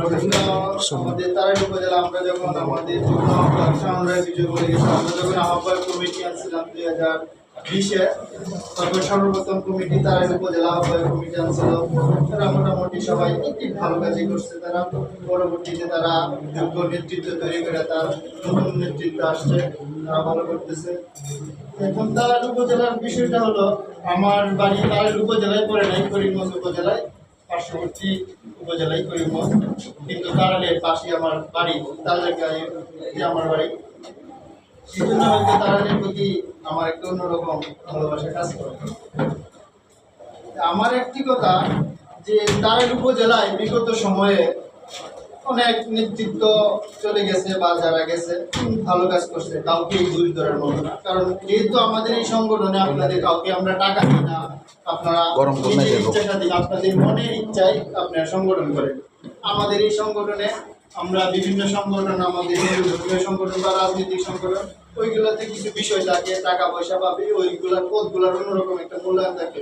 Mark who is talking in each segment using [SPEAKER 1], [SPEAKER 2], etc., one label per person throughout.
[SPEAKER 1] আমাদের তারাই উপজেলা আমরা যখন আমাদের বিজয় বলে গেছি, আমরা যখন আহ্বায়ক কমিটি আনছিলাম 2020-এ, তখন সর্বপ্রথম কমিটি তারাই উপজেলা আহ্বায়ক কমিটি আনছিল। তারা মোটামুটি সবাই একটি ভালো কাজই করছে। তারা পরবর্তীতে তারা যোগ্য নেতৃত্ব তৈরি করে তার নতুন নেতৃত্ব আসছে, তারা ভালো করতেছে। এখন তারাই উপজেলার বিষয়টা হলো, আমার বাড়ি তারাই উপজেলায় পড়ে নাই, করিমগঞ্জ উপজেলায়, পার্শ্ববর্তী উপজেলায় করিমগঞ্জ, কিন্তু তারালের পাশে আমার বাড়ি, তারালের গায়ে আমার বাড়ি। সেই জন্য হয়তো তারালের প্রতি আমার একটা অন্যরকম ভালোবাসা কাজ করে। আমার একটি কথা যে তারাল উপজেলায় বিগত সময়ে অনেক নেতৃত্ব চলে গেছে বা যারা গেছে ভালো কাজ করছে, কাউকে দোষ ধরার মতো না। কারণ যেহেতু আমাদের এই সংগঠনে আপনাদের কাউকে আমরা টাকা দিই না, আপনারা নিজের ইচ্ছাটা দিন, আপনাদের মনের ইচ্ছায় আপনারা সংগঠন করেন। আমাদের এই সংগঠনে আমরা বিভিন্ন সংগঠন, আমাদের ধর্মীয় সংগঠন বা রাজনৈতিক সংগঠন, ওইগুলোতে কিছু বিষয় থাকে, টাকা পয়সা পাবে, ওইগুলার পদগুলার অন্যরকম একটা মূল্যায়ন থাকে।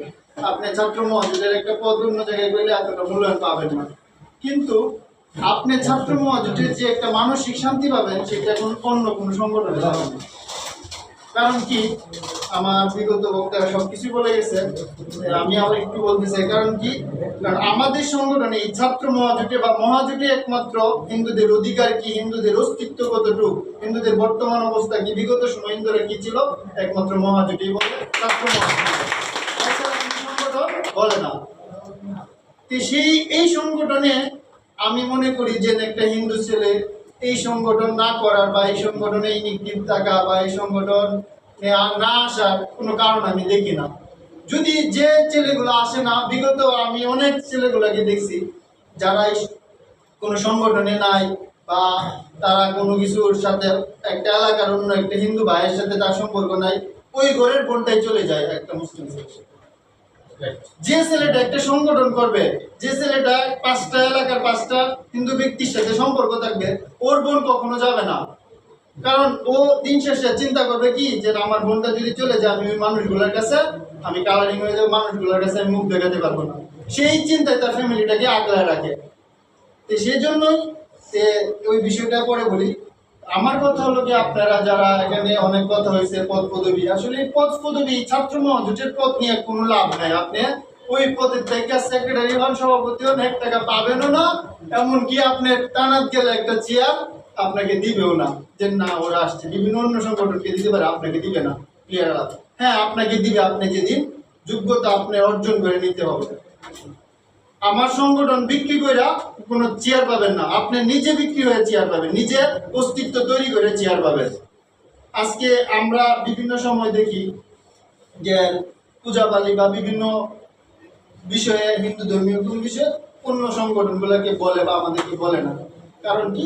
[SPEAKER 1] আপনি ছাত্র মহাজোটের একটা পদ অন্য জায়গায় গেলে এতটা মূল্যায়ন পাবেন না, কিন্তু আপনি ছাত্র মহাজোটের যে একটা মানসিক শান্তি পাবেন সেটা এখন অন্য কোনো সংগঠনে পাবেন না। কারণ কি, আমার বিগত বক্তারা সবকিছু বলে গেছে, আমি আবার একটু বলতে চাই। কারণ কি, কারণ আমাদের সংগঠনে এই ছাত্র মহাজোটে বা মহাজোটে একমাত্র হিন্দুদের অধিকার কি, হিন্দুদের অস্তিত্ব কতটুকু, হিন্দুদের বর্তমান অবস্থা কি, বিগত সময় হিন্দুরা কি ছিল, একমাত্র মহাজোটেই বলে, ছাত্র মহাজোট সংগঠন বলে না। তো এই সংগঠনে আমি মনে করি যে একটা হিন্দু ছেলে এই সংগঠন না করার বা এই সংগঠনে ইনিকটিভ থাকা বা এই সংগঠন না আসার কোনো কারণ আমি দেখি না। যদি যে ছেলেগুলো আসে না, বিগত আমি অনেক ছেলেগুলোকে দেখছি যারা কোনো সংগঠনে নাই বা তারা কোনো কিছুর সাথে একটা এলাকার অন্য একটা হিন্দু ভাইয়ের সাথে তার সম্পর্ক নাই, ওই ঘরের বোনটাই চলে যায় একটা মুসলিম ছেলে। যে ছেলেটা একটা সংগঠন করবে, যে ছেলেটা 5টা এলাকার 5টা হিন্দু ব্যক্তির সাথে সম্পর্ক থাকবে, ওর বোন কখনো যাবে না। কারণ ও দিন শেষে চিন্তা করবে কি, যে আমার বোনটা যদি চলে যায় আমি ওই মানুষগুলোর কাছে আমি কালারিং হয়ে যাবো, মানুষগুলোর কাছে আমি মুখ দেখাতে পারবো না। সেই চিন্তায় তার ফ্যামিলিটাকে আগলায় রাখে। তো সেই জন্যই ওই বিষয়টা পরে বলি। আমার কথা হলো কি, আপনারা যারা এখানে অনেক কথা হয়েছে পদ পদবি, আসলে পদ পদবি ছাত্র মহাজোটের পদ নিয়ে কোনো লাভ নাই। আপনি ওই পদের থেকে সেক্রেটারি হন, সভাপতি হন, 1 টাকা পাবেনও না, এমনকি আপনার টানাত গেলে একটা চেয়ার আপনাকে দিবেও না, যে না ওরা আসছে। বিভিন্ন অন্য সংগঠনকে দিতে পারে, আপনাকে দিবে না। ক্লিয়ার আছে? হ্যাঁ, আপনাকে দিবে, আপনি যেদিন যোগ্যতা আপনি অর্জন করে নিতে হবে। আমার সংগঠন বিক্রি করে কোনো চেয়ার পাবেন না, আপনি নিজে বিক্রি হয়ে চেয়ার পাবেন, নিজের অস্তিত্ব তৈরি করে চেয়ার পাবেন। আজকে আমরা বিভিন্ন সময় দেখি যে পূজাপালি বা বিভিন্ন বিষয়ে, হিন্দু ধর্মীয় কোন বিষয়ে অন্য সংগঠনগুলোকে বলে বা আমাদেরকে বলে না। কারণ কি,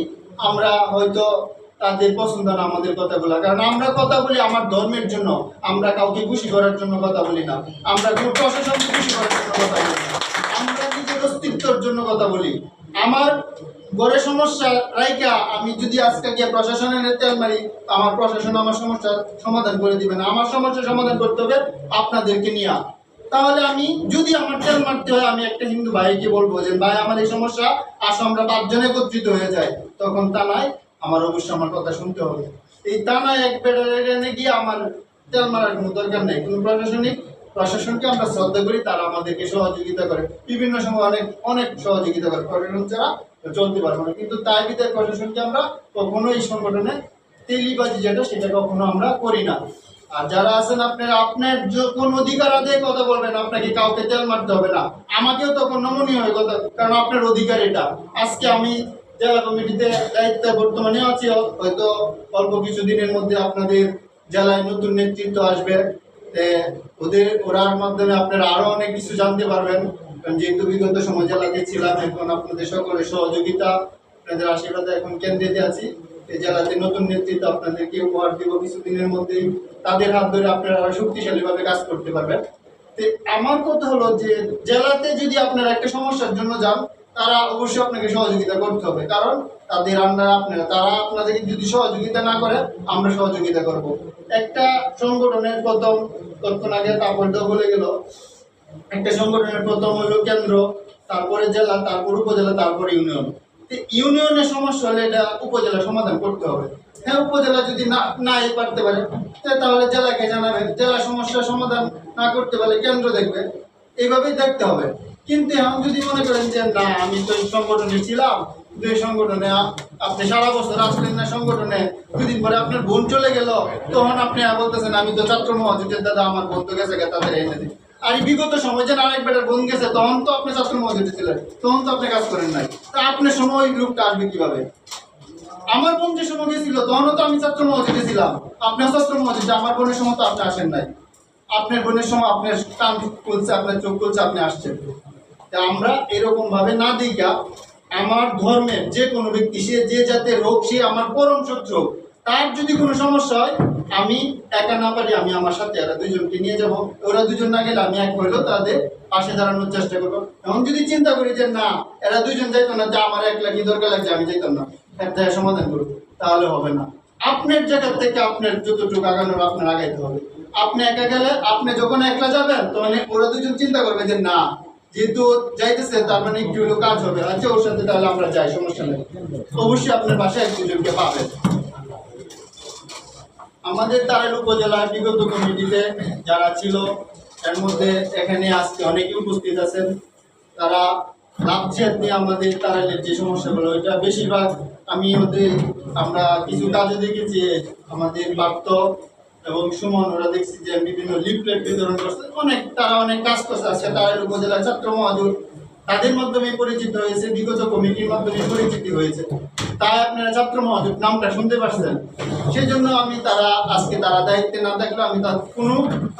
[SPEAKER 1] আমরা হয়তো তাদের পছন্দ না আমাদের কথাগুলো। কারণ আমরা কথা বলি আমার ধর্মের জন্য, আমরা কাউকে খুশি করার জন্য কথা বলি না, আমরা কোনো প্রশাসনকে খুশি করার জন্য কথা বলি না, আমরা নিজের অস্তিত্বের জন্য কথা বলি। আমার ঘরে সমস্যা রাইকা আমি যদি আজকে গিয়ে প্রশাসনের তেল মারি, আমার প্রশাসন আমার সমস্যার সমাধান করে দিবে না। আমার সমস্যার সমাধান করতে হবে আপনাদেরকে নিয়ে। তাহলে আমি যদি আমার তেল মারতে হয়, আমি একটা হিন্দু ভাইকে বলবো যে ভাই আমার এই সমস্যা, আসো আমরা 5 জন একত্রিত হয়ে যাই। তখন তা নয়, আমার অবশ্যই আমার কথা শুনতে হবে। এই তা নয় এক বেড়ে গিয়ে আমার তেল মারার কোনো দরকার নেই। কোনো প্রশাসনকে আমরা শ্রদ্ধা করি, তারা আমাদেরকে সহযোগিতা করে, বিভিন্ন সময় অনেক সহযোগিতা করে। প্রশাসন ছাড়া চলতে পারবো না। কিন্তু তাই ভিতরে প্রশাসনকে আমরা কখনো এই সংগঠনে তেলিবাজি যেটা, সেটা কখনো আমরা করি না। আর যারা আছেন আপনার যখন অধিকার আদায় কথা বলবেন, আপনাকে কাউকে তেল মারতে হবে না, আমাকেও তখন নমনীয় হয়ে কথা, কারণ আপনার অধিকার এটা। আজকে আমি জেলা কমিটিতে দায়িত্বে বর্তমানে আছি, হয়তো অল্প কিছুদিনের মধ্যে আপনাদের জেলায় নতুন নেতৃত্ব আসবে, ওরার মাধ্যমে আপনারা আরো অনেক কিছু জানতে পারবেন। যেহেতু বিগত সময় জেলাতে ছিলাম, এখন আপনাদের সকলের সহযোগিতা, আপনাদের আশীর্বাদে এখন কেন্দ্রে আছি। এই জেলাতে নতুন নেতৃত্ব আপনাদেরকে উপহার দিব কিছুদিনের মধ্যেই, তাদের হাত ধরে আপনারা আরো শক্তিশালী ভাবে কাজ করতে পারবেন। আমার কথা হলো যে জেলাতে যদি আপনারা একটা সমস্যার জন্য যান, তারা অবশ্যই আপনাকে সহযোগিতা করতে হবে। কারণ তাদের আন্ডার আপনারা, তারা আপনাদেরকে যদি সহযোগিতা না করে, আমরা সহযোগিতা করব। একটা সংগঠনের প্রথম তৎক্ষণ আগে তারপরটা বলে গেল, একটা সংগঠনের প্রথম হলো কেন্দ্র, তারপরে জেলা, তারপর উপজেলা, তারপরে ইউনিয়ন। ইউনিয়নের সমস্যা হলে এটা উপজেলা সমাধান করতে হবে। হ্যাঁ, উপজেলা যদি নাই পারতে পারে তাহলে জেলাকে জানাবে, জেলা সমস্যার সমাধান না করতে পারলে কেন্দ্র দেখবে, এইভাবেই দেখতে হবে। কিন্তু এখন যদি মনে করেন যে না আমি তো এই সংগঠনে ছিলাম, দুই সংগঠনে আপনি সারা বছর আসলেন না সংগঠনে, দুদিন পরে আপনার বোন চলে গেল, তখন আপনি বলতেছেন আমি তো ছাত্র মহাজোটের দাদা, আমার বোন তো গেছে তাদের এনে দিন। আর এই বিগত সময় যে আরেক বেটার বোন গেছে তখন তো আপনি ছাত্র মহাজোটে ছিলেন, তখন তো আপনি কাজ করেন নাই, তা আপনার সময় ওই গ্রুপটা আসবে কিভাবে? আমার বোন যে সময় গেছিল তখনও তো আমি ছাত্র মহাজোটে ছিলাম, আপনার ছাত্র মহাজোটে, আমার বোনের সময় তো আপনি আসেন নাই। আপনার বোনের সময় আপনার কান খুলছে, আপনার চোখ খুলছে, আপনি আসছেন। আমরা এরকম ভাবে না দিকা, আমার ধর্মের যে কোনো ব্যক্তি, সে যে জাতের হোক, সে আমার পরম শত্রু, তার যদি কোনো সমস্যা হয় আমি একা না পারি, আমি আমার সাথে এরা দুইজনকে নিয়ে যাব, ওরা দুজন না গেলে আমি এক হইলেও তাদের পাশে দাঁড়ানোর চেষ্টা করবো। এখন যদি চিন্তা করি যে না এরা দুইজন যাইতো না, যে আমার একলা কি দরকার লাগছে আমি যাইতাম না, একটা সমাধান করবো, তাহলে হবে না। আপনার জায়গা থেকে আপনার যতটুকু আগানোর আপনার আগাইতে হবে। আপনি একা গেলে, আপনি যখন একলা যাবেন তখন ওরা দুজন চিন্তা করবে যে না যেহেতু যাইতেছে তার মানে একটু হলেও কাজ হবে, আচ্ছা ওর সাথে তাহলে আমরা যাই, সমস্যা নেই। অবশ্যই আপনার বাসায় এক দুজনকে পাবেন। আমাদের তারাইল উপজেলার বিগত কমিটিতে যারা ছিল এর মধ্যে এখানে আজকে অনেকে উপস্থিত আছেন, তারা লাভজেদ নিয়ে আমাদের তারাইলের যে সমস্যাগুলো, এটা বেশিরভাগ আমি ওদের আমরা কিছু কাজে দেখেছি, আমাদের বার্ত এবং সুমন ওরা দেখছি যে বিভিন্ন লিফলেট বিতরণ করছে, তারা অনেক কাজ করছে। আজকে তারাইল উপজেলা ছাত্র মহাজোট তাদের মাধ্যমে পরিচিত হয়েছে, বিগত কমিটির মাধ্যমে পরিচিতি হয়েছে, তাই আপনারা ছাত্র মহাজোট নামটা শুনতে পাচ্ছেন। সেই জন্য আমি তারা দায়িত্বে না থাকলে আমি তার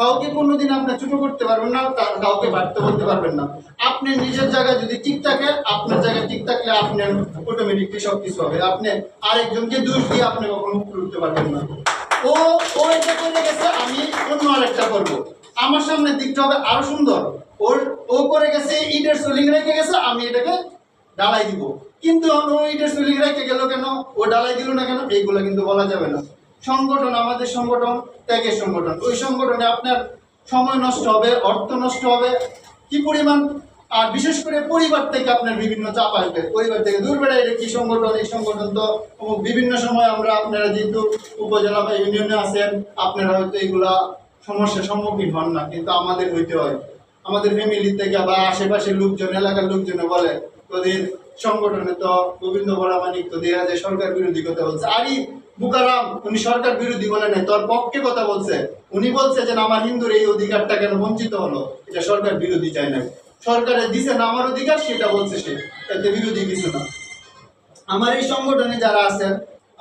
[SPEAKER 1] কাউকে কোনোদিন আপনি ছোট করতে পারবেন না, কাউকে বাড়তে বলতে পারবেন না। আপনি নিজের জায়গায় যদি ঠিক থাকে, আপনার জায়গায় ঠিক থাকলে আপনার অটোমেটিকলি সব কিছু হবে। আপনি আরেকজনকে দোষ দিয়ে আপনি কখনো উপরে উঠতে পারবেন না। ও এটা করে গেছে, আমি অন্য আরেকটা করবো, আমার সামনের দিকটা হবে আরো সুন্দর। ও করে গেছে, ইটের সোলিং রেখে গেছে, আমি এটাকে ডালাই দিব। কিন্তু ও ইটের সোলিং রেখে গেল কেন, ও ডালাই দিল না কেন, এইগুলো কিন্তু বলা যাবে না। সংগঠন আমাদের সংগঠন ত্যাগের সংগঠন, ওই সংগঠনে আপনার সময় নষ্ট হবে, অর্থ নষ্ট হবে কি পরিমাণ। আর বিশেষ করে পরিবার থেকে আপনার বিভিন্ন চাপ আসবে, পরিবার থেকে দূর বেড়ায় কি সংগঠন, এই সংগঠন তো বিভিন্ন সময় আপনারা যেহেতু উপজেলা বা ইউনিয়নে আছেন, আপনারা হয়তো এইগুলা সমস্যার সম্মুখীন হন না, কিন্তু আমাদের হইতে হয়। আমাদের ফ্যামিলি থেকে বা আশেপাশের লোকজন, এলাকার লোকজনে বলে তোদের সংগঠনে তো গোবিন্দ বরামানিক তো দেখা যায় সরকার বিরোধী কথা বলছে। আরে বুকারাম, উনি সরকার বিরোধী বলে নাই, তোর পক্ষে কথা বলছে। উনি বলছে যে আমার হিন্দুর এই অধিকারটা কেন বঞ্চিত হলো, এটা সরকার বিরোধী চাই না, সরকারে দিছে না আমার অধিকার, সেটা বলছে সে, এতে বিরোধী কিছু না। আমার এই সংগঠনে যারা আছেন,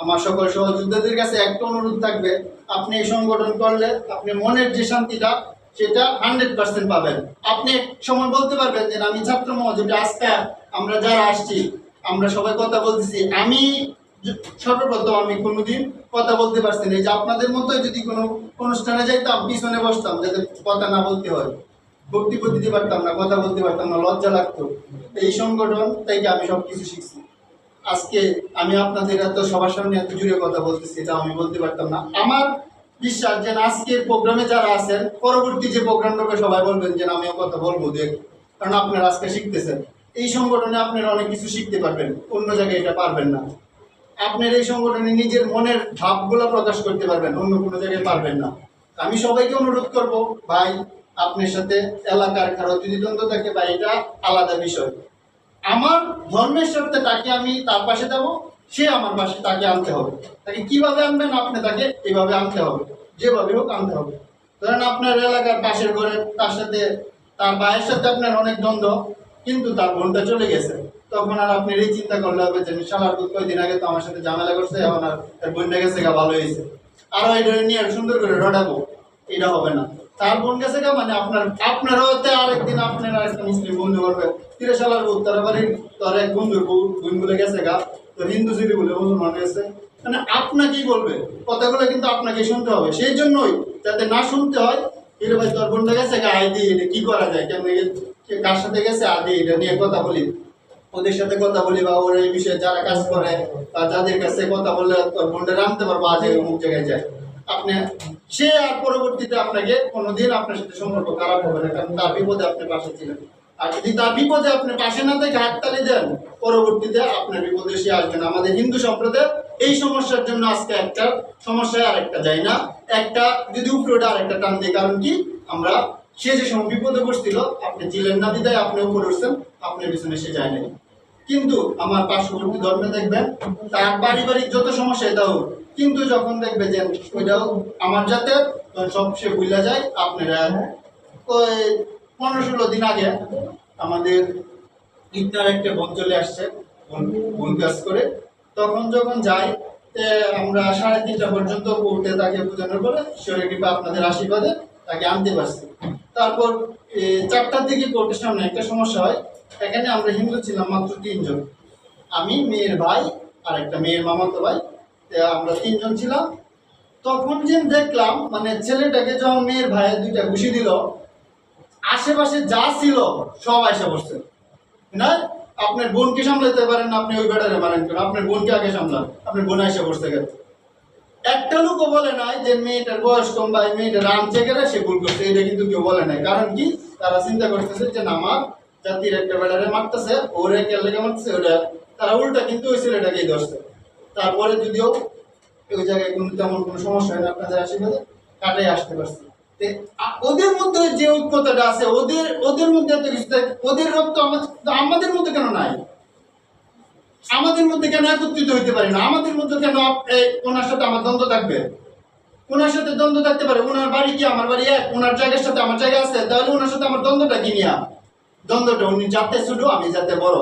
[SPEAKER 1] আমার সকল সহযোদ্ধাদের কাছে একটা অনুরোধ থাকবে, আপনি এই সংগঠন করলে আপনি মনের যে শান্তিটা সেটা 100% পাবেন। আপনি সময় বলতে পারবেন যে আমি ছাত্র মহাজোটে আজকে আমরা যারা আসছি আমরা সবাই কথা বলতেছি, আমি সর্বপ্রথম আমি কোনোদিন কথা বলতে পারছি না, যে আপনাদের মতো যদি কোনো অনুষ্ঠানে যাইতাম পিছনে বসতাম যাতে কথা না বলতে হয়, বক্তব্য দিতে পারতাম না, কথা বলতে পারতাম না, লজ্জা লাগতো। এই সংগঠন থেকে আমি সবকিছু শিখছি। আজকে আমি আপনাদের এত সবার সামনে এত জুড়ে কথা বলতেছি, এটা আমি বলতে পারতাম না। আমার বিশ্বাস যে আজকের প্রোগ্রামে যারা আছেন, পরবর্তী যে প্রোগ্রামটাকে সবাই বলবেন যে আমিও কথা বলবো দেখ, কারণ আপনারা আজকে শিখতেছেন। এই সংগঠনে আপনারা অনেক কিছু শিখতে পারবেন, অন্য জায়গায় এটা পারবেন না। আপনার এই সংগঠনে নিজের মনের ভাবগুলো প্রকাশ করতে পারবেন, অন্য কোনো জায়গায় পারবেন না। আমি সবাইকে অনুরোধ করব, ভাই আপনার সাথে এলাকার কারো যদি দ্বন্দ্ব থাকে বা এটা আলাদা বিষয়, আমার ধর্মের সাথে তাকে আমি তার পাশে দেবো, সে আমার পাশে তাকে আনতে হবে। তাকে কিভাবে আনবেন, আপনি তাকে এভাবে আনতে হবে, যেভাবে হোক আনতে হবে। ধরেন আপনার এলাকার পাশের ঘরে তার সাথে, তার ভাইয়ের সাথে আপনার অনেক দ্বন্দ্ব, কিন্তু তার বোনটা চলে গেছে, তখন আর আপনি এই চিন্তা করলে হবে যে শালার কয়েকদিন আগে তো আমার সাথে ঝামেলা করছে, এখন আর বোনটা গেছে গা ভালো হয়েছে, আরো এটা নিয়ে সুন্দর করে রটাবো, এটা হবে না। তার বোন গেছে গা মানে আপনারও আরেকদিন আপনার আরেকটা মুসলিম বন্ধু করবে, তিরে শালার বোন তার বাড়ির তোর এক বন্ধুর বোন বলে গেছে গা, তোর হিন্দু ছিল বলে মুসলমান হয়েছে, মানে আপনাকেই বলবে কথাগুলো, কিন্তু আপনাকে শুনতে হবে। সেই জন্যই যাতে না শুনতে হয়, এটা ভাই তোর বোনটা গেছে গা, আইডি এটা কি করা যায়, কেমন কার সাথে গেছে আদি এটা নিয়ে কথা বলি, ওদের সাথে কথা বলি, বা ওর এই বিষয়ে যারা কাজ করে বা যাদের কাছে কথা বললে তোর বোনটা রাখতে পারবো, আজ অমুক জায়গায় যায় আপনি, সে আর পরবর্তীতে আপনাকে কোনোদিন আপনার সাথে সম্পর্ক খারাপ হবে না, কারণ তার বিপদে আপনি পাশে ছিলেন। আর যদি তার বিপদে আপনি পাশে না থেকে হাততালি দেন, পরবর্তীতে আপনার বিপদে সে আসবে না। আমাদের হিন্দু সম্প্রদায় এই সমস্যার জন্য আজকে একটা সমস্যায় আরেকটা যায় না, একটা যদি উপরে ওঠে আরেকটা টান দিই। কারণ কি, আমরা সে যে সময় বিপদে পড়ছিল আপনি ছিলেন না বিদায় আপনি উপরে উঠছেন, আপনার পিছনে সে যায় নাই। কিন্তু আমার পার্শ্ববর্তী ধর্মে দেখবেন তার পারিবারিক যত সমস্যা এটাও, কিন্তু যখন দেখবে যে ওইটাও আমার জাতে, তখন সব সে ভুলে যায়। আপনারা ওই 15-16 দিন আগে আমাদের ইন্টার একটা বোন চলে আসছে ভুল কাজ করে, তখন যখন যাই আমরা 3:30 পর্যন্ত কোর্টে তাকে বোঝানোর পরে ঈশ্বরের কৃপা আপনাদের আশীর্বাদে তাকে আনতে পারছি। তারপর 4টার দিকে কোর্টের সামনে একটা সমস্যা হয়। এখানে আমরা হিন্দু ছিলাম মাত্র 3 জন, আমি, মেয়ের ভাই আর একটা মেয়ের মামাতো ভাই, আমরা 3 জন ছিলাম। তখন যে দেখলাম মানে ছেলেটাকে যখন মেয়ের ভাই 2টা ঘুষি দিল, আশেপাশে যা ছিল সব আইসা বসছে। না, আপনার বোনকে সামলাতে পারেন না, আপনি ওই বেটারে মারেন কেন? আপনার বোনকে আগে সামলান, আপনার বোন আইসা বসতে গেছে। একটা লোকও বলে নাই যে মেয়েটার বয়স কম বা মেয়েটা রামছে গেলে সে ভুল করছে, এটা কিন্তু কেউ বলে নাই। কারণ কি, তারা চিন্তা করতেছে যে না, আমার জাতির একটা বেটারে মারতেছে, ওরে কে লেগে মারতেছে, ওটা তারা উল্টা কিন্তু ওই ছেলেটাকেই ধরছে। তারপরে যদিও ওই জায়গায় কোনো তেমন কোনো সমস্যা হয় না, আপনাদের আশীর্বাদে কাটাই আসতে পারছে। ওদের মধ্যে যে ঐক্যতাটা আছে, ওদের মধ্যে এত কিছু, ওদের রক্ত আমাদের মধ্যে কেন নাই? আমাদের মধ্যে কেন একত্রিত হইতে পারি না? আমাদের মধ্যে কেন ওনার সাথে আমার দ্বন্দ্ব থাকবে? ওনার সাথে দ্বন্দ্ব থাকতে পারে, ওনার বাড়ি কি আমার বাড়ি এক, ওনার জায়গার সাথে আমার জায়গা আছে, তাহলে ওনার সাথে আমার দ্বন্দ্বটা কি নিয়া? দ্বন্দ্বটা উনি যাতে ছোট, আমি যাতে বড়।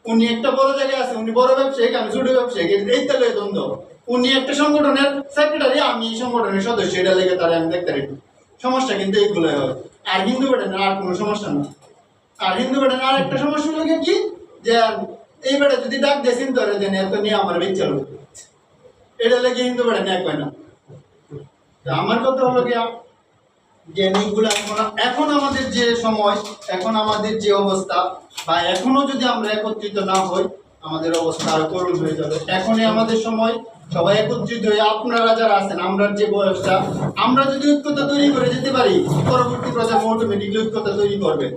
[SPEAKER 1] উনি একটা বড় জায়গায় আছে, উনি বড় ব্যবসায়িক, আমি ছোট ব্যবসায়িক, এই তাহলে দ্বন্দ্ব। উনি একটা সংগঠনের সেক্রেটারি, আমি সংগঠনের সদস্য, এটা লেগে তারা আমি দেখতে পারি। সমস্যা কিন্তু এইগুলোই হয়। আর হিন্দু বেটার আর কোনো সমস্যা না। আর হিন্দু বেটার আর একটা সমস্যা হলো কি, যে এই বেটা যদি ডাক দিয়ে চিন্তা করে দেন এত নিয়ে আমার বিচ্ছা লোক, এটা লেগে হিন্দু বেটা ন্যায় পায় না। আমার কথা হলো কি, যে নিগুলো এখন আমাদের যে সময়, এখন আমাদের যে অবস্থা, বা এখনো যদি আমরা একত্রিত না হই আমাদের অবস্থা আরো করুণ হয়ে যাবে। এখনই আমাদের সময়, সবাই একত্রিত হয়ে আপনারা যারা আছেন, আমরা যে বয়সটা, আমরা যদি ঐক্যতা তৈরি করে যেতে পারি, পরবর্তী প্রজন্ম অটোমেটিকলি ঐক্যতা তৈরি করবে।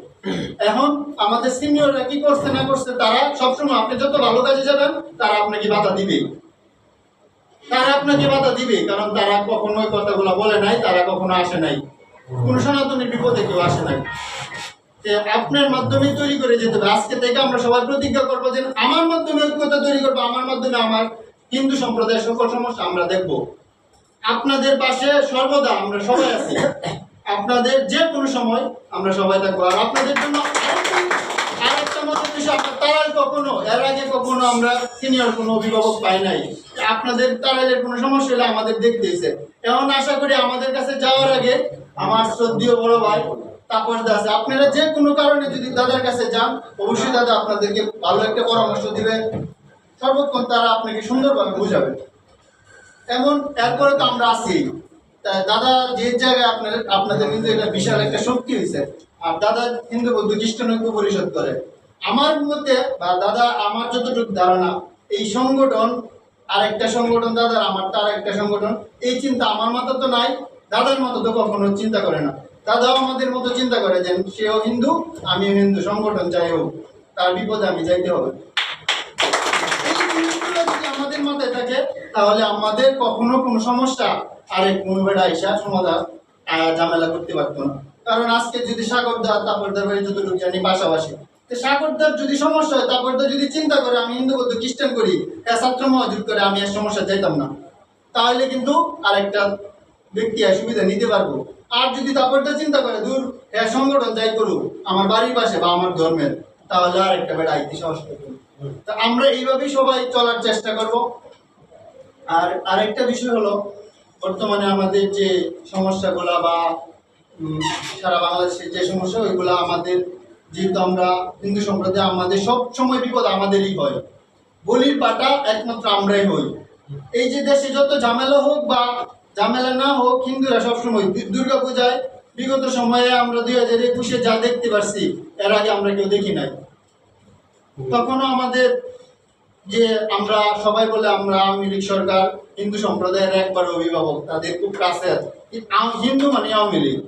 [SPEAKER 1] এখন আমাদের সিনিয়ররা কি করছে না করছে, তারা সবসময় আপনি যত ভালো কাজে যাবেন তারা আপনাকে বাধা দিবে, কারণ তারা কখনো ওই কথাগুলো বলে নাই, তারা কখনো আসে নাই, কোন সনাতনের বিপদে কেউ আসে নাই। আপনার মাধ্যমে তৈরি করে যেতে হবে। আজকে থেকে আমরা সবাই প্রতিজ্ঞা করবো যে আমার মাধ্যমে ঐক্যতা তৈরি করবো, আমার মাধ্যমে আমার হিন্দু সম্প্রদায়ের সকল সমস্যা আমরা দেখব। আপনাদের পাশে সর্বদা আমরা সবাই আছি, আপনাদের যে কোনো সময় আমরা সবাই থাকবো। আর আপনাদের জন্য আরেকটা মতের বিষয়, তারাই কখনো এর আগে কখনো আমরা সিনিয়র কোনো অভিভাবক পাই নাই। আপনাদের তারাইলের কোনো সমস্যা হলে আমাদের দেখতে হয়েছে। এখন আশা করি আমাদের কাছে যাওয়ার আগে আমার শ্রদ্ধেয় বড় ভাই তাপস দা আছে, আপনারা যে কোনো কারণে যদি দাদার কাছে যান, অবশ্যই দাদা আপনাদেরকে ভালো একটা পরামর্শ দিবে, সর্বক্ষণ তারা আপনাকে সুন্দরভাবে বুঝাবে। এমন এরপরে তো আমরা আছি, দাদা যে জায়গায় আপনাদের কিন্তু এটা বিশাল একটা শক্তি হয়েছে। আর দাদা হিন্দু বৌদ্ধ খ্রিস্টান ঐক্য পরিষদ করে। আমার মতে বা দাদা আমার যতটুকু ধারণা, এই সংগঠন আরেকটা সংগঠন, দাদার আমার তার একটা সংগঠন, এই চিন্তা আমার মাথা তো নাই, দাদার মতো তো কখনো চিন্তা করে না। দাদাও আমাদের মতো চিন্তা করে যে সেও হিন্দু, আমিও হিন্দু, সংগঠন যাই হোক তার বিপদে আমি যাইতে হবে। এই জিনিসগুলো যদি আমাদের মাথায় থাকে তাহলে আমাদের কখনো কোনো সমস্যা আরেক মনোবেড়া আইসা সমাধান ঝামেলা করতে পারতো না। কারণ আজকে যদি সাগরদার তাপরদার বাড়ি যতটুকু জানি পাশাপাশি, সাগরদার যদি সমস্যা হয়, তাপরদার যদি চিন্তা করে আমি হিন্দু বৌদ্ধ খ্রিস্টান করি, ছাত্র মহাজুট করে আমি আর সমস্যা যাইতাম না, তাহলে কিন্তু আরেকটা ব্যক্তি সুবিধা নিতে পারবো। আর যদি তাপরটা চিন্তা করে দূর সংগঠন যাই করুক আমার বাড়ির পাশে বা আমার ধর্মের, তাহলে আরেকটা বেড়া আইতে সাহস করবো। তা আমরা এইভাবেই সবাই চলার চেষ্টা করব। আর আরেকটা বিষয় হলো, বর্তমানে আমাদের যে সমস্যাগুলা বা সারা বাংলাদেশের যে সমস্যা, ওইগুলা আমাদের যেহেতু আমরা হিন্দু সম্প্রদায়, আমাদের সব সময় বিপদ আমাদেরই হয়, বলির পাটা একমাত্র আমরাই হই। এই যে দেশে যত ঝামেলা হোক বা ঝামেলা না হোক, হিন্দুরা সবসময় দুর্গা পূজায় বিগত সময়ে আমরা 2021-এ যা দেখতে পারছি, এর আগে আমরা কেউ দেখি নাই। তখনও আমাদের যে আমরা সবাই বলে আমরা আওয়ামী লীগ সরকার হিন্দু সম্প্রদায়ের একবার অভিভাবক, তাদের খুব কাছের হিন্দু মানে আওয়ামী লীগ,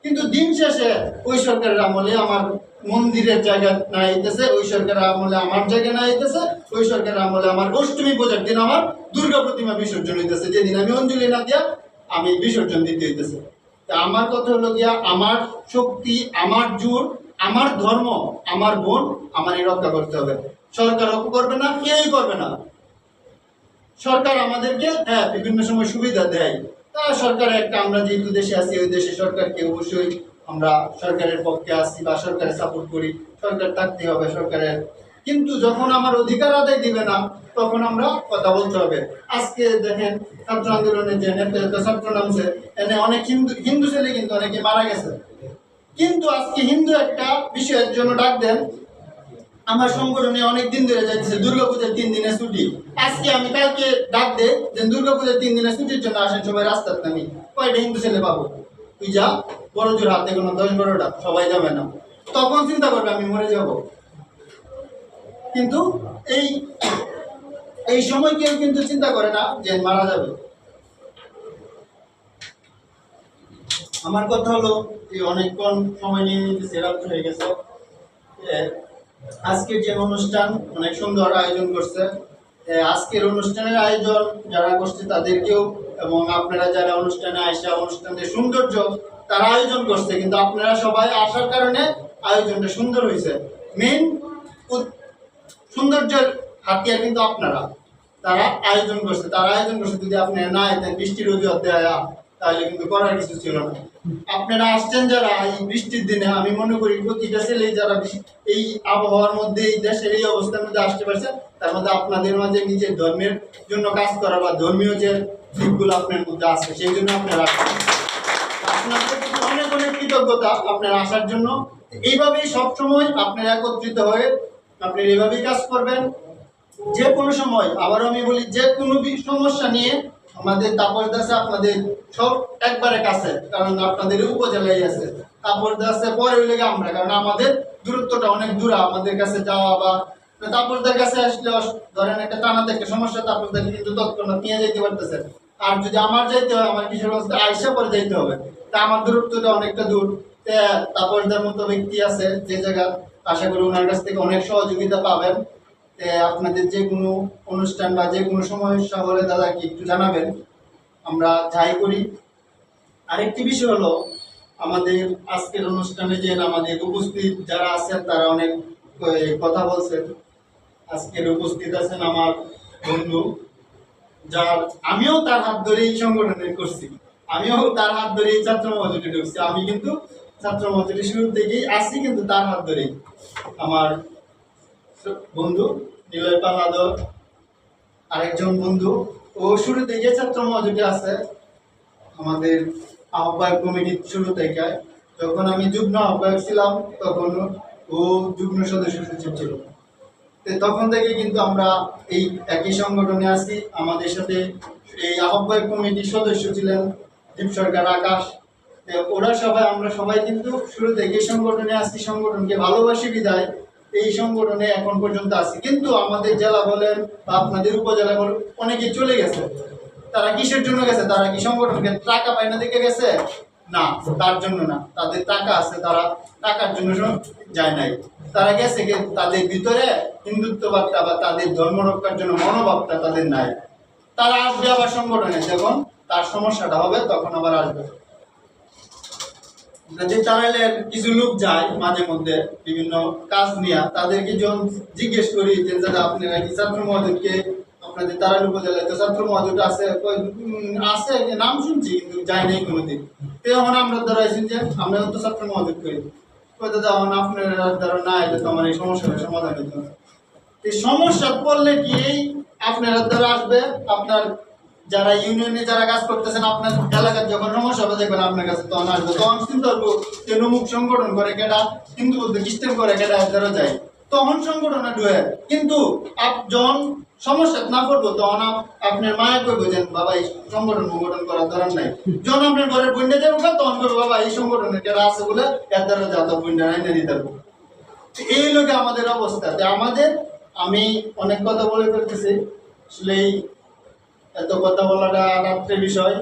[SPEAKER 1] কিন্তু দিন শেষে ওই সরকারের আমলে আমার মন্দিরের জায়গা না হইতেছে, ওই সরকারের আমলে আমার জায়গা না হইতেছে, ওই সরকারের আমলে আমার অষ্টমী পূজার দিন আমার দুর্গা প্রতিমা বিসর্জন হইতেছে, যেদিন আমি অঞ্জলি না দিয়া আমি বিসর্জন দিতে হইতেছে। তা আমার কথা হলো গিয়া, আমার শক্তি, আমার জোর, আমার ধর্ম, আমার বোন আমারই রক্ষা করতে হবে। সরকারও করবে না, কেউই করবে না। সরকার আমাদেরকে বিভিন্ন সময় সুবিধা দেয়, তা সরকারের একটা, আমরা যেহেতু দেশে আছি, ওই দেশে সরকারকে অবশ্যই আমরা সরকারের পক্ষে আছি বা সরকারের সাপোর্ট করি, সরকার থাকতে হবে সরকারের। কিন্তু যখন আমার অধিকার আদায় দিবে না, তখন আমরা কথা বলতে হবে। আজকে দেখেন ছাত্র আন্দোলনের যে নেতৃত্ব ছাত্র নামছে, এনে অনেক হিন্দু ছেলে কিন্তু অনেকে মারা গেছে। কিন্তু আজকে হিন্দু একটা বিষয়ের জন্য ডাক দেন, আমার সংগঠনে অনেক দিন ধরে যাচ্ছে দুর্গাপূজার 3 দিনের ছুটি। আজকে আমি কালকে ডাক দে যে দুর্গাপূজার 3 দিনের ছুটির জন্য আসেন সবাই রাস্তার নামি, কয়টা হিন্দু ছেলে পাবো? তুই যা, বড় জোর হাতে কোনো 10-12টা, সবাই যাবে না। তখন চিন্তা করবে আমি মরে যাব। কিন্তু এই এই সময় কেউ কিন্তু চিন্তা করে না যে মারা যাবে। আমার কথা হলো এই অনেকক্ষণ সময় নিয়ে নিতেছে, রাত হয়ে গেছে। আজকের যে অনুষ্ঠান অনেক সুন্দর আয়োজন করছে, আজকের অনুষ্ঠানের আয়োজন যারা করছে তাদেরকেও, এবং আপনারা যারা অনুষ্ঠানে আসে অনুষ্ঠানের সৌন্দর্য তারা আয়োজন করছে, কিন্তু আপনারা সবাই আসার কারণে আয়োজনটা সুন্দর হয়েছে। মেইন সৌন্দর্যের হাতিয়ার কিন্তু আপনারা, তারা আয়োজন করছে, যদি আপনারা না আইতেন বৃষ্টির অজুহাত দেয়া, তাহলে কিন্তু করার কিছু ছিল না। আপনারা আসছেন যারা এই বৃষ্টির দিনে, আমি মনে করি প্রতিটা ছেলে যারা এই আবহাওয়ার মধ্যে, এই দেশের এই অবস্থার মধ্যে আসতে পারছেন, তার মধ্যে আপনাদের মাঝে নিজের ধর্মের জন্য কাজ করা বা ধর্মীয় যে দিকগুলো আপনার মধ্যে আছে, সেই জন্য আপনারা আপনাদের অনেক অনেক কৃতজ্ঞতা আপনার আসার জন্য। এইভাবেই সবসময় আপনারা একত্রিত হয়ে আপনি এইভাবেই কাজ করবেন। যে কোনো সময়, আবারও আমি বলি, যে কোনো সমস্যা নিয়ে আমাদের তাপসদা আছে আপনাদের সব একবারে কাছে, কারণ আপনাদের উপজেলায় আছে। তাপসদা আছে, পরে হইলে আমরা, কারণ আমাদের দূরত্বটা অনেক দূর, আমাদের কাছে যাওয়া বা তাপসদার কাছে আসলে ধরেন একটা টানাতে একটা সমস্যা, তাপসদাকে কিন্তু তৎক্ষণাৎ নিয়ে যেতে পারতেছে। আর যদি আমার যাইতে হয়, আমার কিশোরগঞ্জ আইসা পরে যাইতে হবে, তা আমার দূরত্বটা অনেকটা দূর। তাপসদার মতো ব্যক্তি আছে যে জায়গা, আশা করি ওনার কাছ থেকে অনেক সহযোগিতা পাবেন। আপনাদের যে কোনো অনুষ্ঠান বা যে কোনো সমস্যা হলে দাদাকে একটু জানাবেন, আমরা যাই করি। আরেকটি বিষয় হলো, আমাদের আজকের অনুষ্ঠানে যে আমাদের উপস্থিত যারা আছেন তারা অনেক কথা বলছেন। আজকের উপস্থিত আছেন আমার বন্ধু, যার আমিও তার হাত ধরেই সংগঠনে করছি, আমিও তার হাত ধরেই ছাত্র মহাজোটে ঢুকছি। আমি কিন্তু ছাত্র মহাজোটে শুরু থেকেই আসছি, কিন্তু তার হাত ধরেই। আমার বন্ধু নিলয় পাল্লাদর আরেকজন বন্ধু, ও শুরু থেকে ছাত্র মহাজোটে আছে, আমাদের আহ্বায়ক কমিটির শুরু থেকে। যখন আমি যুগ্ম আহ্বায়ক ছিলাম তখন ও যুগ্ম সদস্য সচিব ছিল। তখন থেকে কিন্তু আমরা এই একই সংগঠনে আছি। আমাদের সাথে এই আহ্বায়ক কমিটির সদস্য ছিলেন দীপ সরকার, আকাশ, ওরা সবাই, আমরা সবাই কিন্তু শুরু থেকে সংগঠনে আছি। সংগঠনকে ভালোবাসি বিদায় এই সংগঠনে এখন পর্যন্ত আছি। কিন্তু আমাদের জেলা বলেন বা আপনাদের উপজেলা বলেন, অনেকে চলে গেছে। তারা কিসের জন্য গেছে? তারা কি সংগঠনকে টাকা পায় না দেখে গেছে? না, তার জন্য না। তাদের টাকা আছে, তারা টাকার জন্য যায় নাই। তারা গেছে তাদের ভিতরে হিন্দুত্ববাদটা বা তাদের ধর্ম রক্ষার জন্য মনোভাবটা তাদের নাই। তারা আসবে আবার সংগঠনে, যখন তার সমস্যাটা হবে তখন আবার আসবে। যে টানেলের কিছু লোক যায় মাঝে মধ্যে বিভিন্ন কাজ নিয়ে, তাদেরকে যখন জিজ্ঞেস করি যে দাদা আপনারা কি ছাত্র মহাজোটকে, আপনাদের তারাল উপজেলায় তো ছাত্র মহাজোট আছে, আছে নাম শুনছি কিন্তু যাই নাই কোনোদিন। তখন আমরা ধরাইছি যে আমরা তো ছাত্র মহাজোট করি, দাদা আপনার দ্বারা না এলে তো আমার এই সমস্যার সমাধান হতো না। এই সমস্যা পড়লে কি আপনার দ্বারা আসবে? আপনার যারা ইউনিয়নে যারা কাজ করতেছেন, আপনার এলাকার যখন সমস্যা হবে দেখবেন আপনার কাছে তখন আসবে। তখন চিন্তা করবো যে অমুক সংগঠন করে কেটা, হিন্দু বলতে খ্রিস্টান করে কেটা, দ্বারা যায়, তখন সংগঠনে ঢুয়ে। কিন্তু যখন সমস্যা না পড়বো তখন আপনার মায়া করবো যে বাবা এই সংগঠন করার দরকার নাই। যখন আপনার ঘরের বন্যা যাবো তখন করবো বাবা এই সংগঠনের কেটা আছে বলে এর দ্বারা যা তো বন্যা এনে দিতে পারবো। এই লোকে আমাদের অবস্থা। আমাদের, আমি অনেক কথা বলে ফেলতেছি, আসলে এত কথা বলাটা রাত্রের বিষয়।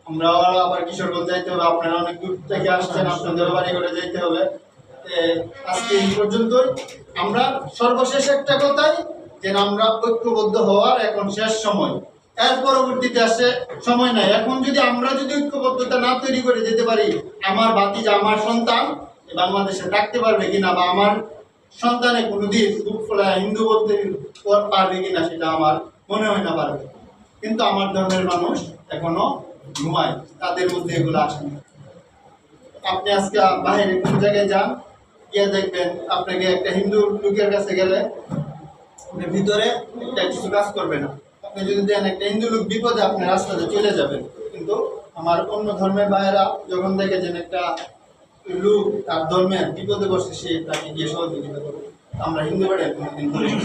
[SPEAKER 1] আমরা আবার কিশোরগঞ্জ যাইতে হবে, আপনারা অনেক দূর থেকে আসছেন, আপনাদের বাড়ি করে যাইতে হবে। আজকে এই পর্যন্তই। আমরা সর্বশেষ একটা কথাই যে আমরা ঐক্যবদ্ধ হওয়ার এখন শেষ সময়, এর পরবর্তীতে আসে সময় নাই। এখন যদি আমরা ঐক্যবদ্ধতা না তৈরি করে যেতে পারি, আমার ভাতিজা আমার সন্তান বাংলাদেশে থাকতে পারবে কিনা, বা আমার সন্তানে কোনোদিন বুক ফোলায় হিন্দু বলতে পারবে কিনা, সেটা আমার মনে হয় না পারবে। কিন্তু আমার ধর্মের মানুষ এখনো ঘুমায়, তাদের মধ্যে এগুলো আসে না। আপনি আজকে বাইরে কোন জায়গায় যান, গিয়ে দেখবেন আপনাকে একটা হিন্দু লোকের কাছে গেলে ভিতরে একটা কিছু কাজ করবে না। আপনি যদি দেন একটা হিন্দু লোক বিপদে, আপনি রাস্তাতে চলে যাবেন। কিন্তু আমার অন্য ধর্মের ভাইয়েরা যখন দেখেছেন একটা লোক তার ধর্মের বিপদে বসে, সে তাকে গিয়ে সহযোগিতা করবে। আমরা হিন্দু বেড়ে কোনোদিন করি না।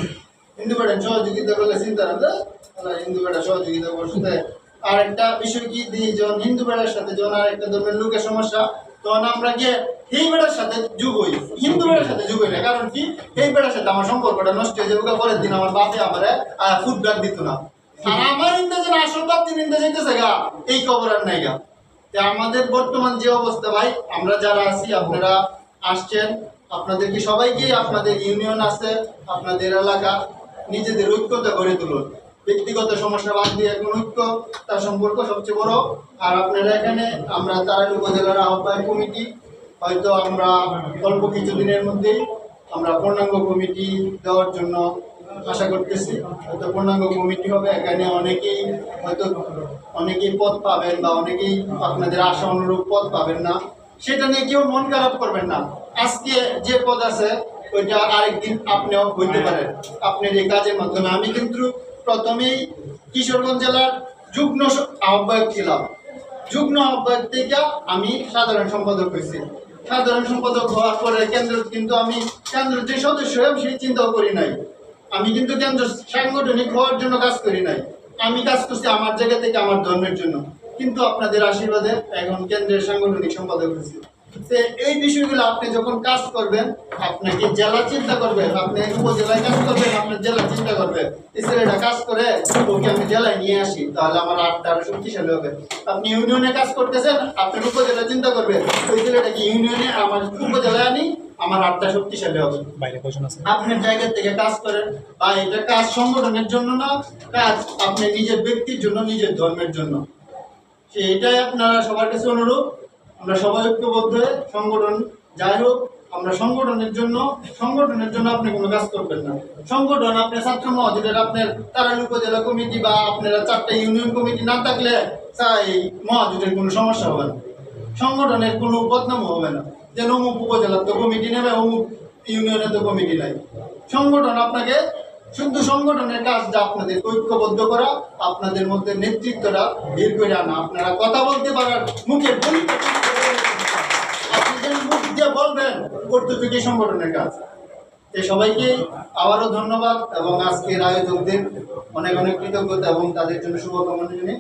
[SPEAKER 1] হিন্দু বেড়ে সহযোগিতা করলে চিন্তা রাখবে হিন্দু বেড়া সহযোগিতা করছে। আর একটা বিষয় কি দিই, যখন হিন্দু বেড়ার সাথে যখন আর একটা ধর্মের লোকের সমস্যা, তখন আমরা গিয়ে এই বেড়ার সাথে যুগ হই, হিন্দু বেড়ার সাথে যুগ হই না। কারণ কি, এই বেড়ার সাথে আমার সম্পর্কটা নষ্ট হয়ে যাবে। পরের দিন আমার বাপে আমার ফুড ব্যাগ দিত না, আর আমার ইন্দাজে আসল বাপ দিন ইন্দা যেতেছে গা, এই খবর আর নাই গা। আমাদের বর্তমান যে অবস্থা ভাই, আমরা যারা আছি, আপনারা আসছেন, আপনাদেরকে সবাইকে, আপনাদের ইউনিয়ন আছে, আপনাদের এলাকা, নিজেদের ঐক্যতা গড়ে তুলুন। ব্যক্তিগত সমস্যা বাদ দিয়ে এখন ঐক্য, তার সম্পর্ক সবচেয়ে বড়। আর আপনারা এখানে আমরা তারাই উপজেলার আহ্বায়ক কমিটি, হয়তো আমরা অল্প কিছুদিনের মধ্যেই আমরা পূর্ণাঙ্গ কমিটি দেওয়ার জন্য আশা করতেছি। হয়তো পূর্ণাঙ্গ কমিটি হবে, এখানে অনেকেই পদ পাবেন, বা অনেকেই আপনাদের আশা অনুরূপ পদ পাবেন না। সেটা নিয়ে কেউ মন খারাপ করবেন না। আজকে যে পদ আছে ওইটা আরেকদিন আপনিও হইতে পারেন আপনার এই কাজের মাধ্যমে। আমি কিন্তু প্রথমেই কিশোরগঞ্জ জেলার যুগ্ম আহ্বায়ক ছিলাম। যুগ্ম আহ্বায়ক থেকে আমি সাধারণ সম্পাদক হয়েছি। সাধারণ সম্পাদক হওয়ার পরে কিন্তু আমি কেন্দ্রের যে সদস্য সেই চিন্তাও করি নাই। আমি কিন্তু কেন্দ্র সাংগঠনিক হওয়ার জন্য কাজ করি নাই, আমি কাজ করছি আমার জায়গা থেকে, আমার ধর্মের জন্য। কিন্তু আপনাদের আশীর্বাদে এখন কেন্দ্রের সাংগঠনিক সম্পাদক হয়েছি। এই বিষয়গুলো আপনি যখন কাজ করবেন, আপনাকে জেলা চিন্তা করবেন, আপনি উপজেলায় কাজ করবেন, আপনার জেলা চিন্তা করবেন, এই ছেলেটা কাজ করে ওকে আমি জেলায় নিয়ে আসি, তাহলে আমার আটটা আরো শক্তিশালী হবে। আপনি ইউনিয়নে কাজ করতেছেন, আপনার উপজেলা চিন্তা করবেন, ওই ছেলেটাকে ইউনিয়নে আমার উপজেলায় আনি, আমার আটটা শক্তিশালী হবে। আপনার জায়গা থেকে কাজ করেন, বা এটা কাজ সংগঠনের জন্য না, কাজ আপনি নিজের ব্যক্তির জন্য, নিজের ধর্মের জন্য। এটাই আপনারা সবার কাছে অনুরোধ। আমরা সবাই ঐক্যবদ্ধ হয়ে সংগঠন যাই হোক, আমরা সংগঠনের জন্য আপনি কোনো কাজ করবেন না। সংগঠন আপনি ছাত্র মহাজোটের, আপনার তারাইল উপজেলা কমিটি বা আপনারা 4টা ইউনিয়ন কমিটি না থাকলে এই মহাজোটের কোনো সমস্যা হবে না, সংগঠনের কোনো বদনাম হবে না যে অমুক উপজেলার তো কমিটি নেবে, অমুক ইউনিয়নের তো কমিটি নাই। সংগঠন আপনাকে শুধু সংগঠনের কাজটা আপনাদের ঐক্যবদ্ধ করা, আপনাদের মধ্যে নেতৃত্বটা বের করে আনা, আপনারা কথা বলতে পারার মুখের আপনি যেন মুখ দিয়ে বলবেন, কর্তৃপক্ষের সংগঠনের কাজ। সবাইকে আবারও ধন্যবাদ, এবং আজকের আয়োজকদের অনেক অনেক কৃতজ্ঞতা, এবং তাদের জন্য শুভকামনা জানিয়ে